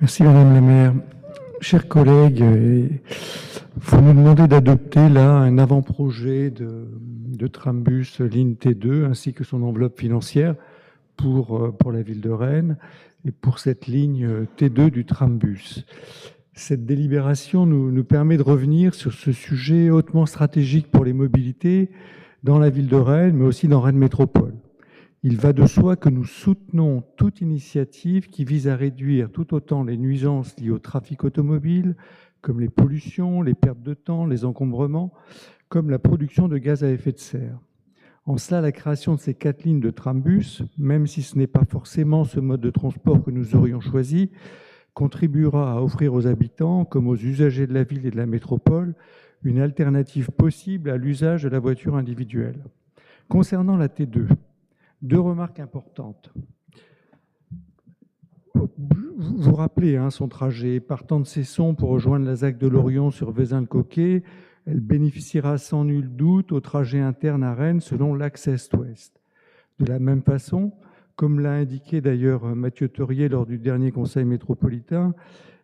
Merci Madame la maire. Chers collègues, vous nous demandez d'adopter là un avant-projet de Trambus ligne T2 ainsi que son enveloppe financière pour la ville de Rennes et pour cette ligne T2 du Trambus. Cette délibération nous permet de revenir sur ce sujet hautement stratégique pour les mobilités dans la ville de Rennes, mais aussi dans Rennes Métropole. Il va de soi que nous soutenons toute initiative qui vise à réduire tout autant les nuisances liées au trafic automobile, comme les pollutions, les pertes de temps, les encombrements, comme la production de gaz à effet de serre. En cela, la création de ces 4 lignes de trambus, même si ce n'est pas forcément ce mode de transport que nous aurions choisi, contribuera à offrir aux habitants, comme aux usagers de la ville et de la métropole, une alternative possible à l'usage de la voiture individuelle. Concernant la T2, 2 remarques importantes. Vous vous rappelez son trajet, partant de Cesson pour rejoindre la ZAC de Lorion sur Vezin-le-Coquet, elle bénéficiera sans nul doute au trajet interne à Rennes selon l'axe Est-Ouest. De la même façon, comme l'a indiqué d'ailleurs Mathieu Teurier lors du dernier conseil métropolitain,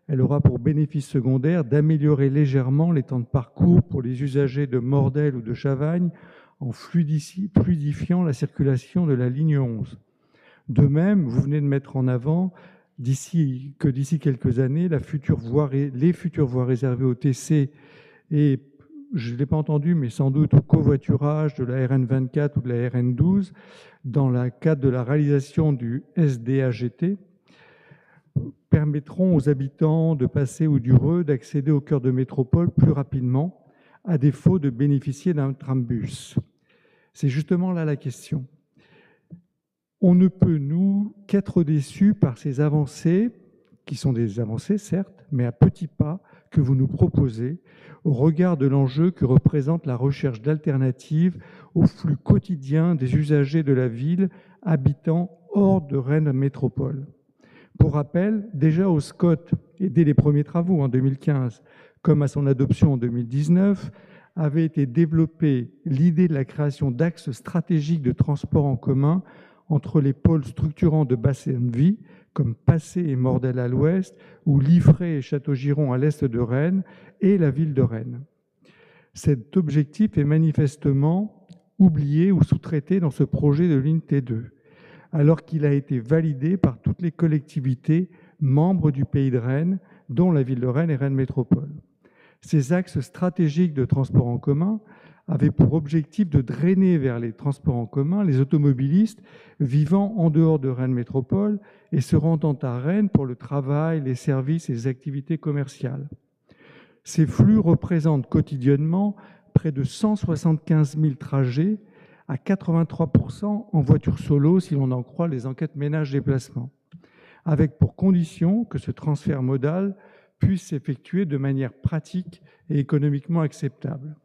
elle aura pour bénéfice secondaire d'améliorer légèrement les temps de parcours pour les usagers de Mordel ou de Chavagne en fluidifiant la circulation de la ligne 11. De même, vous venez de mettre en avant d'ici quelques années les futures voies réservées au TC et, je ne l'ai pas entendu, mais sans doute au covoiturage de la RN24 ou de la RN12 dans le cadre de la réalisation du SDAGT, permettront aux habitants de Passé ou du Reux d'accéder au cœur de métropole plus rapidement, à défaut de bénéficier d'un trambus. C'est justement là la question. On ne peut, nous, qu'être déçus par ces avancées, qui sont des avancées, certes, mais à petits pas, que vous nous proposez, au regard de l'enjeu que représente la recherche d'alternatives au flux quotidien des usagers de la ville habitant hors de Rennes Métropole. Pour rappel, déjà au SCOT, et dès les premiers travaux en 2015, comme à son adoption en 2019, avait été développée l'idée de la création d'axes stratégiques de transport en commun entre les pôles structurants de bassin de vie, comme Passé et Mordel à l'ouest, ou Liffré et Châteaugiron à l'est de Rennes, et la ville de Rennes. Cet objectif est manifestement oublié ou sous-traité dans ce projet de ligne T2, alors qu'il a été validé par toutes les collectivités membres du Pays de Rennes, dont la ville de Rennes et Rennes Métropole. Ces axes stratégiques de transport en commun avaient pour objectif de drainer vers les transports en commun les automobilistes vivant en dehors de Rennes Métropole et se rendant à Rennes pour le travail, les services et les activités commerciales. Ces flux représentent quotidiennement près de 175 000 trajets, à 83% en voiture solo si l'on en croit les enquêtes ménage-déplacement, avec pour condition que ce transfert modal puisse s'effectuer de manière pratique et économiquement acceptable.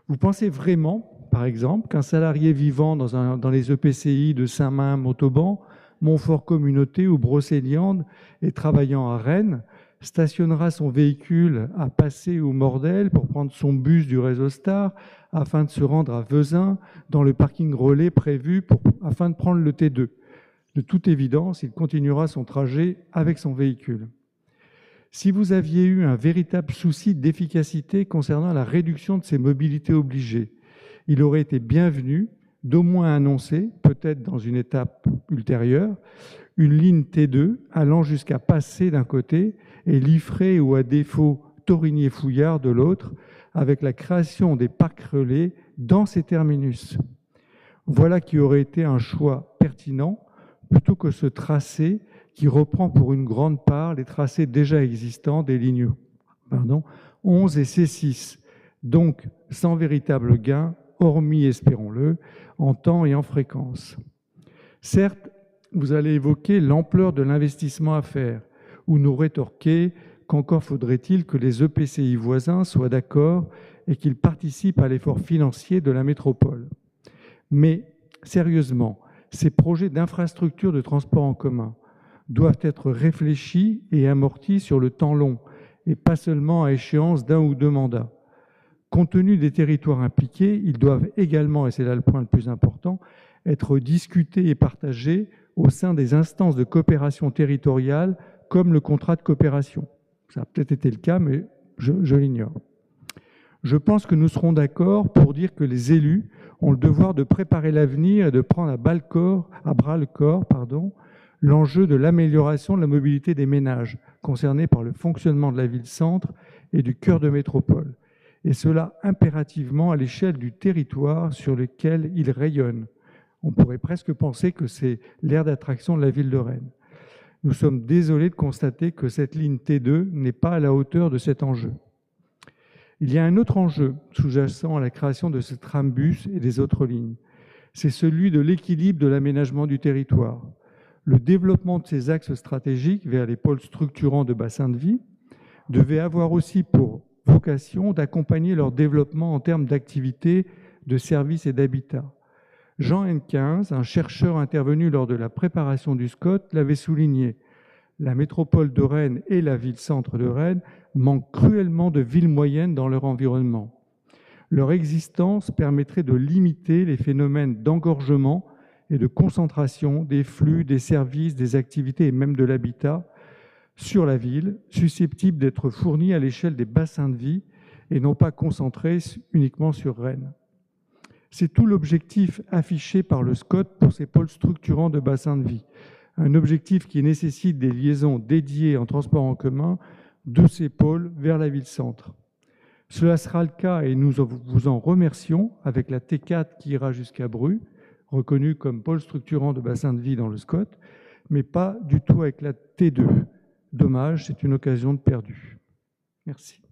Vous pensez vraiment, par exemple, qu'un salarié vivant dans les EPCI de Saint-Main, Montauban, Montfort Communauté ou Brocéliande et travaillant à Rennes stationnera son véhicule à Passé ou Mordel pour prendre son bus du réseau Star afin de se rendre à Vezin dans le parking relais prévu afin de prendre le T2. De toute évidence, il continuera son trajet avec son véhicule. Si vous aviez eu un véritable souci d'efficacité concernant la réduction de ces mobilités obligées, il aurait été bienvenu d'au moins annoncer, peut-être dans une étape ultérieure, une ligne T2 allant jusqu'à Passé d'un côté et Liffré ou à défaut Torigné-Fouillard de l'autre, avec la création des parcs relais dans ces terminus. Voilà qui aurait été un choix pertinent plutôt que ce tracé qui reprend pour une grande part les tracés déjà existants des lignes 11 et C6, donc sans véritable gain, hormis, espérons-le, en temps et en fréquence. Certes, vous allez évoquer l'ampleur de l'investissement à faire, ou nous rétorquer qu'encore faudrait-il que les EPCI voisins soient d'accord et qu'ils participent à l'effort financier de la métropole. Mais, sérieusement, ces projets d'infrastructures de transport en commun doivent être réfléchis et amortis sur le temps long, et pas seulement à échéance d'1 ou 2 mandats. Compte tenu des territoires impliqués, ils doivent également, et c'est là le point le plus important, être discutés et partagés au sein des instances de coopération territoriale comme le contrat de coopération. Ça a peut-être été le cas, mais je l'ignore. Je pense que nous serons d'accord pour dire que les élus ont le devoir de préparer l'avenir et de prendre à bras le corps, l'enjeu de l'amélioration de la mobilité des ménages concernés par le fonctionnement de la ville-centre et du cœur de métropole, et cela impérativement à l'échelle du territoire sur lequel ils rayonnent. On pourrait presque penser que c'est l'aire d'attraction de la ville de Rennes. Nous sommes désolés de constater que cette ligne T2 n'est pas à la hauteur de cet enjeu. Il y a un autre enjeu sous-jacent à la création de ce trambus et des autres lignes. C'est celui de l'équilibre de l'aménagement du territoire. Le développement de ces axes stratégiques vers les pôles structurants de bassin de vie devait avoir aussi pour vocation d'accompagner leur développement en termes d'activités, de services et d'habitat. Jean Henquins, un chercheur intervenu lors de la préparation du SCOT, l'avait souligné. La métropole de Rennes et la ville-centre de Rennes manquent cruellement de villes moyennes dans leur environnement. Leur existence permettrait de limiter les phénomènes d'engorgement et de concentration des flux, des services, des activités et même de l'habitat sur la ville, susceptibles d'être fournis à l'échelle des bassins de vie et non pas concentrés uniquement sur Rennes. C'est tout l'objectif affiché par le SCOT pour ces pôles structurants de bassins de vie. Un objectif qui nécessite des liaisons dédiées en transport en commun de ces pôles vers la ville-centre. Cela sera le cas et nous vous en remercions avec la T4 qui ira jusqu'à Bru, reconnue comme pôle structurant de bassin de vie dans le SCOT, mais pas du tout avec la T2. Dommage, c'est une occasion de perdue. Merci.